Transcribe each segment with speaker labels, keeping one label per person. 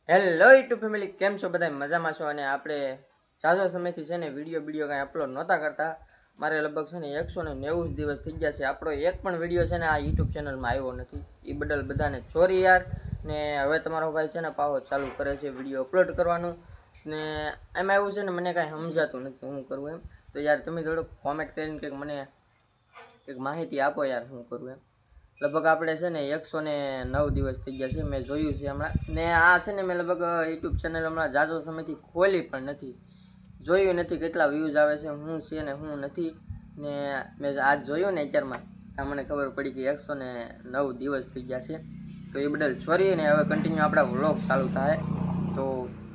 Speaker 1: Hello YouTube family, કેમ છો બધા? મજામાં છો? અને આપણે ઝાઝો સમયથી છે ને વિડીયો કાંઈ અપલોડ નહોતા કરતા. મારે લગભગ છે ને 190 દિવસ થઈ ગયા છે. આપણો એક પણ વિડીયો છે ને આ યુટ્યુબ ચેનલમાં આવ્યો નથી. એ બદલ બધાને સોરી યાર. ને હવે તમારો ભાઈ છે ને પાહો ચાલુ કરે છે વિડીયો અપલોડ કરવાનું. ને એમાં એવું છે ને મને કાંઈ સમજાતું નથી હું કરું એમ. તો યાર તમે થોડુંક કોમેન્ટ કરીને કંઈક મને કંઈક માહિતી આપો યાર, હું કરું એમ. લગભગ આપણે છે ને 109 દિવસ થઈ ગયા છે, મેં જોયું છે હમણાં. ને આ છે ને મેં લગભગ યુટ્યુબ ચેનલ હમણાં ઝાઝો સમયથી ખોલી પણ નથી, જોયું નથી કેટલા વ્યૂઝ આવે છે, શું છે ને શું નથી. ને મેં આજ જોયું ને અત્યારમાં આ મને ખબર પડી કે 109 દિવસ થઈ ગયા છે. તો એ બદલ સોરી. ને હવે કન્ટિન્યુ આપણા વ્લોગ ચાલુ થાય, તો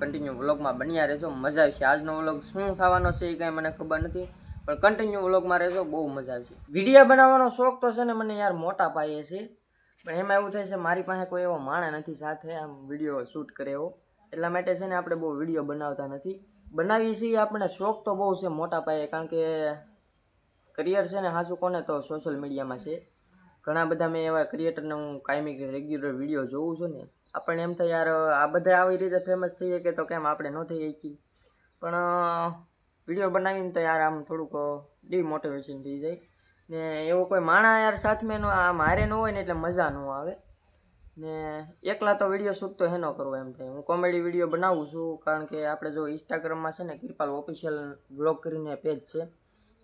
Speaker 1: કન્ટિન્યુ વ્લોગમાં બન્યા રહેજો, મજા આવશે. આજનો વ્લોગ શું થવાનો છે એ કાંઈ મને ખબર નથી, પણ કન્ટિન્યુ વ્લોગમાં રહેજો, બહુ મજા આવશે. વિડીયો બનાવવાનો શોખ તો છે ને મને યાર મોટા પાયે છે, પણ એમાં એવું થાય છે મારી પાસે કોઈ એવો માણસ નથી સાથે આમ વિડીયો શૂટ કરે એવો. એટલા માટે છે ને આપણે બહુ વિડીયો બનાવતા નથી. બનાવીએ છીએ આપણે શોખ તો બહુ છે મોટા પાયે, કારણ કે કરિયર છે ને હાસું કોને તો સોશિયલ મીડિયામાં છે. ઘણા બધા મેં એવા ક્રિએટરને હું કાયમી રેગ્યુલર વિડીયો જોઉં છું ને, આપણને એમ થાય યાર આ બધા આવી રીતે ફેમસ થઈ શકે તો કેમ આપણે ન થઈ શકીએ. પણ વિડીયો બનાવીને તો યાર આમ થોડુંક ડિમોટિવેશન થઈ જાય. ને એવો કોઈ માણસ યાર સાથમાં આમ હારે ન હોય ને એટલે મજા ન આવે. ને એકલા તો વિડીયો શૂટ તો હેનો કરવો એમ થાય. હું કોમેડી વિડીયો બનાવું છું, કારણ કે આપણે જો ઇન્સ્ટાગ્રામમાં છે ને કૃપાલ ઓફિશિયલ વ્લોગ કરીને પેજ છે,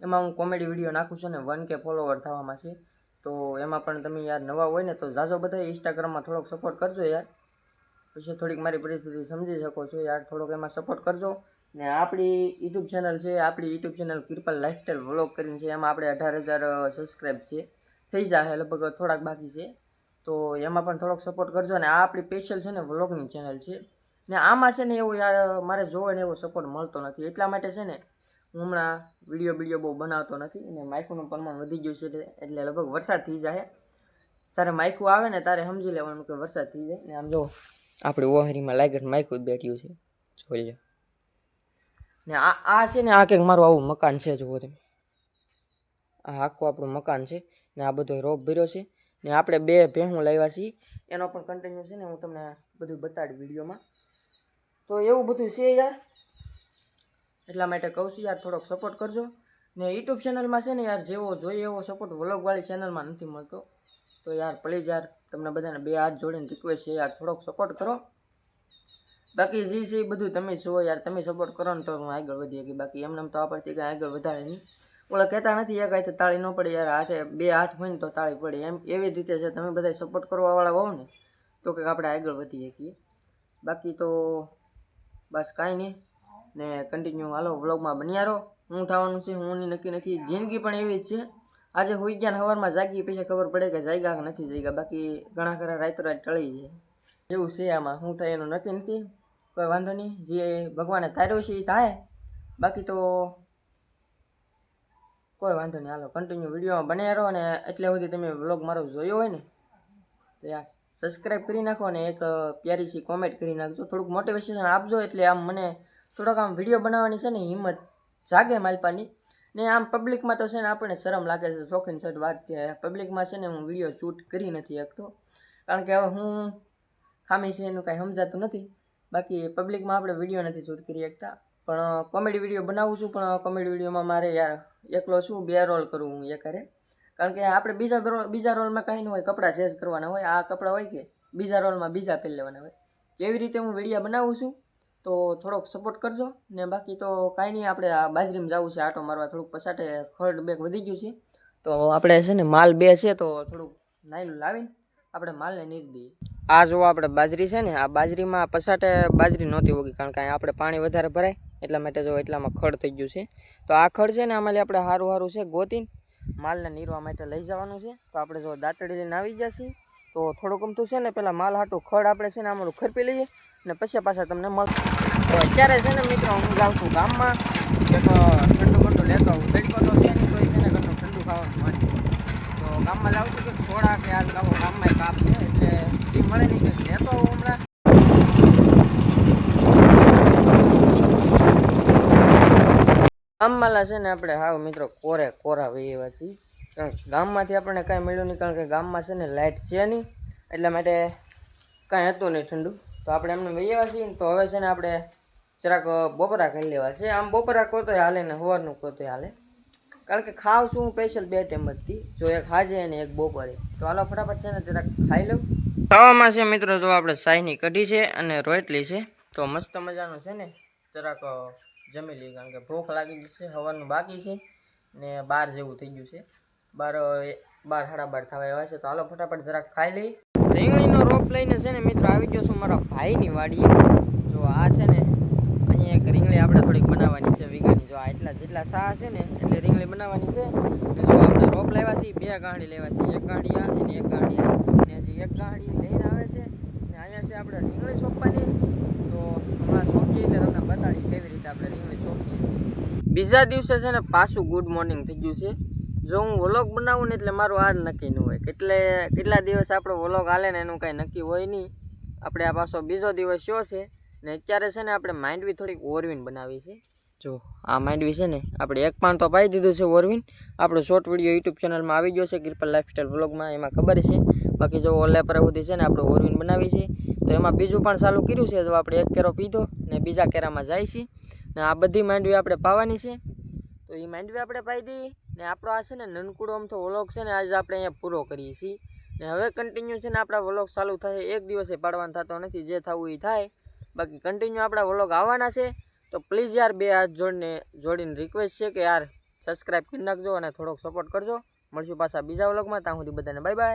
Speaker 1: એમાં હું કોમેડી વિડીયો નાખું છું ને 1K ફોલોવર થવામાં છે. તો એમાં પણ તમે યાર નવા હોય ને તો ઝાઝો બધા ઇન્સ્ટાગ્રામમાં થોડોક સપોર્ટ કરજો યાર. પછી થોડીક મારી પરિસ્થિતિ સમજી શકો છો યાર, થોડોક એમાં સપોર્ટ કરજો. ને આપણી યુટ્યુબ ચેનલ છે, આપણી YouTube channel Kripal lifestyle vlog કરીને છે, એમાં આપણે 18,000 સબસ્ક્રાઈબ છે, થઈ જાય લગભગ, થોડાક બાકી છે. તો એમાં પણ થોડોક સપોર્ટ કરજો. ને આ આપણી સ્પેશિયલ છે ને વ્લોગની ચેનલ છે, ને આમાં છે ને એવું યાર મારે જોવે ને એવો સપોર્ટ મળતો નથી. એટલા માટે છે ને હું હમણાં વિડીયો બહુ બનાવતો નથી. અને માઇકનું પ્રમાણ વધી ગયું છે, એટલે લગભગ વરસાદ થઈ જાય. જ્યારે માઇકું આવે ને ત્યારે સમજી લેવાનું કે વરસાદ થઈ જાય. ને આમ જો આપણી ઓહરીમાં લાગત માઇકું જ બેઠ્યું છે, જોઈ લો. ને આ છે ને આ કંઈક મારું આવું મકાન છે, જુઓ તમે. આ આખું આપણું મકાન છે, ને આ બધો રોપ ભર્યો છે. ને આપણે 2 ભેહું લાવ્યા છીએ, એનો પણ કન્ટિન્યુ છે ને હું તમને બધું બતાડી વિડીયોમાં. તો એવું બધું છે યાર, એટલા માટે કહું છું યાર થોડોક સપોર્ટ કરજો. ને યુટ્યુબ ચેનલમાં છે ને યાર જેવો જોઈએ એવો સપોર્ટ વ્લોગવાળી ચેનલમાં નથી મળતો. તો યાર પ્લીઝ યાર તમને બધાને 2 હાથ જોડીને રિક્વેસ્ટ છે યાર, થોડોક સપોર્ટ કરો. બાકી જે છે એ બધું તમે છો યાર, તમે સપોર્ટ કરો ને તો હું આગળ વધી શકી. બાકી એમને તો આપણથી કાંઈ આગળ વધારે નહીં. ઓલા કહેતા નથી એક હાથે તાળી ન પડે યાર, હાથે 2 હાથ હોય ને તો તાળી પડે, એમ એવી જ રીતે છે. તમે બધા સપોર્ટ કરવાવાળા હોવ ને તો કંઈક આપણે આગળ વધી શકીએ. બાકી તો બસ કાંઈ નહીં. ને કન્ટિન્યુ હાલો વ્લોગમાં બન્યા રહો. હું થવાનું છે હું નક્કી નથી. જિંદગી પણ એવી જ છે. આજે હોઈ ગયા સવારમાં જાગી પછી ખબર પડે કે જાગ્યા કે નથી જાગ્યા. બાકી ઘણા ખરા રાત ટળી જાય એવું છે. આમાં શું થાય એનું નક્કી નથી. કોઈ વાંધો નહીં, જે ભગવાને તાર્યો છે એ થાય. બાકી તો કોઈ વાંધો નહીં. હાલો કન્ટિન્યુ વિડીયોમાં બન્યા રહો. અને એટલે સુધી તમે વ્લોગ મારો જોયો હોય ને તો યાર સબસ્ક્રાઈબ કરી નાખો, અને એક પ્યારી સી કોમેન્ટ કરી નાખજો. થોડુંક મોટિવેશન આપજો, એટલે આમ મને થોડોક આમ વિડીયો બનાવવાની છે ને હિંમત જાગે માલપાની. ને આમ પબ્લિકમાં તો છે ને આપણને શરમ લાગે છે, શોખીન સટ વાત કે પબ્લિકમાં છે ને હું વિડીયો શૂટ કરી નથી શકતો, કારણ કે હવે હું ખામી છે એનું કાંઈ સમજાતું નથી. બાકી પબ્લિકમાં આપણે વિડીયો નથી શૂટ કરી શકતા. પણ કોમેડી વિડીયો બનાવું છું, પણ કોમેડી વિડીયોમાં મારે યાર એકલો શું 2 રોલ કરું હું એકારે, કારણ કે આપણે બીજા રોલમાં કાંઈ ન હોય, કપડાં ચેન્જ કરવાના હોય. આ કપડાં હોય કે બીજા રોલમાં બીજા પહેરી લેવાના હોય. કેવી રીતે હું વિડીયો બનાવું છું, તો થોડોક સપોર્ટ કરજો. ને બાકી તો કાંઈ નહીં, આપણે આ બાજરીમાં જવું છે આટો મારવા. થોડુંક પછાટે ખડ બેગ વધી ગયું છે, તો આપણે છે ને માલ 2 છે, તો થોડુંક નાયલું લાવીને આપણે માલને નીર દઈએ. આ જો આપણે બાજરી છે ને, આ બાજરીમાં પછાટે બાજરી નહોતી ઉગી, કારણ કે આપણે પાણી વધારે ભરાય એટલા માટે જો એટલામાં ખડ થઈ ગયું છે. તો આ ખડ છે ને આમાં આપણે સારું છે ગોતીને માલને નીરવા માટે લઈ જવાનું છે. તો આપણે જો દાંતડી લઈને આવી જશે, તો થોડુંક અમથું છે ને પહેલાં માલ હાટું ખડ આપણે છે ને આમાં ખરપી લઈએ, ને પછી પાછા તમને મળશે. તો અત્યારે છે ને મિત્રો હું જાઉં છું ગામમાં, એક ઠંડુ બઠું લેતો આવું. તડકો તો છે નહીં, તો એ છે ને ઘરનું ઠંડુ ખાવાનું માની. તો ગામમાં જાઉં છું કે સોડા કે આજ લાવો, ગામમાં કાપ છે એટલે એ મળે નહીં, કે લેતો આવું હમણાં. ગામમાં છે ને આપણે હાવ મિત્રો કોરા વહી એવા છીએ, કારણ કે ગામમાંથી આપણને કાંઈ મળ્યું નહીં, કારણ કે ગામમાં છે ને લાઇટ છે નહીં, એટલા માટે કાંઈ હતું નહીં ઠંડુ. તો આપણે એમને વૈયા છીએ ને તો હવે છે ને આપણે જરાક બપોરા કરી લેવા છે. આમ બપોરા કહો તોય હાલે ને સવારનું કહો તોય હાલે, કારણ કે ખાવ શું સ્પેશિયલ 2 ટાઈમ જ હતી, જો એક હાજે અને એક બપોરે. તો હાલો ફટાફટ છે ને જરાક ખાઈ લઉં. ખાવામાં છે મિત્રો જો આપણે શાહીની કઢી છે અને રોટલી છે, તો મસ્ત મજાનું છે ને જરાક જમી લઈએ, કારણ કે ભૂખ લાગી ગઈ છે. સવારનું બાકી છે ને 12 જેવું થઈ ગયું છે, 12 સાડા 12 થવા આવ્યા છે. તો હાલો ફટાફટ જરાક ખાઈ લઈ. રીંગણીનો રોપ લઈને છે ને મિત્રો આવી ગયો છું મારા ભાઈની વાડીએ. જો આ છે ને અહીંયા એક રીંગણી આપણે થોડીક બનાવવાની છે વીઘાની. જો આ એટલા જેટલા સા છે ને એટલે રીંગણી બનાવવાની છે. જો આપણે રોપ લેવા છીએ, 2 ગાંઠી લેવા છીએ, એક ગાંઠી આ અને એક ગાંઠી આ, અને હજી એક ગાંઠી લઈને આવે છે. અને અહીંયા છે આપણે રીંગણી સોંપવાની. તો હમણાં સોંપીએ એટલે તમને બતાડી કેવી રીતે આપણે રીંગણી સોંપીએ છીએ. બીજા દિવસે છે ને પાછું ગુડ મોર્નિંગ થઈ ગયું છે. જો હું વ્લોગ બનાવું ને એટલે મારું આ જ નક્કી ન હોય, કેટલા દિવસ આપણો વ્લોગ હાલે ને એનું કાંઈ નક્કી હોય નહીં. આપણે આ પાછો બીજો દિવસ શો છે ને અત્યારે છે ને આપણે માંડવી થોડીક ઓરવીન બનાવી છે. જો આ માંડવી છે ને આપણે એક પાન તો પાઈ દીધું છે ઓરવીન. આપણો શોર્ટ વિડીયો યુટ્યુબ ચેનલમાં આવી ગયો છે કિરપલ લાઈફસ્ટાઈલ વ્લોગમાં, એમાં ખબર છે. બાકી જો ઓલે પર સુધી છે ને આપણે ઓરવીન બનાવી છે. તો એમાં બીજું પણ ચાલુ કર્યું છે. તો આપણે એક કેરો પીધો ને બીજા કેરામાં જાય છે ને આ બધી માંડવી આપણે પાવાની છે. તો એ માંડવી આપણે પાઈ દઈએ ને આપણો આ છે ને નનકુડો અમથો વ્લોગ છે ને આજે આપણે અહીંયા પૂરો કરીએ છીએ. ને હવે કન્ટિન્યુ છે ને આપણા વ્લોગ ચાલુ થાય, એક દિવસે પાડવાનો થતો નથી, જે થવું એ થાય. બાકી કન્ટિન્યુ આપણા વ્લોગ આવવાના છે. તો પ્લીઝ યાર 2 હાથ જોડીને રિક્વેસ્ટ છે કે યાર સબસ્ક્રાઈબ કરી નાખજો અને થોડોક સપોર્ટ કરજો. મળશું પાછા બીજા વ્લોગમાં. ત્યાં સુધી બધાને બાય બાય.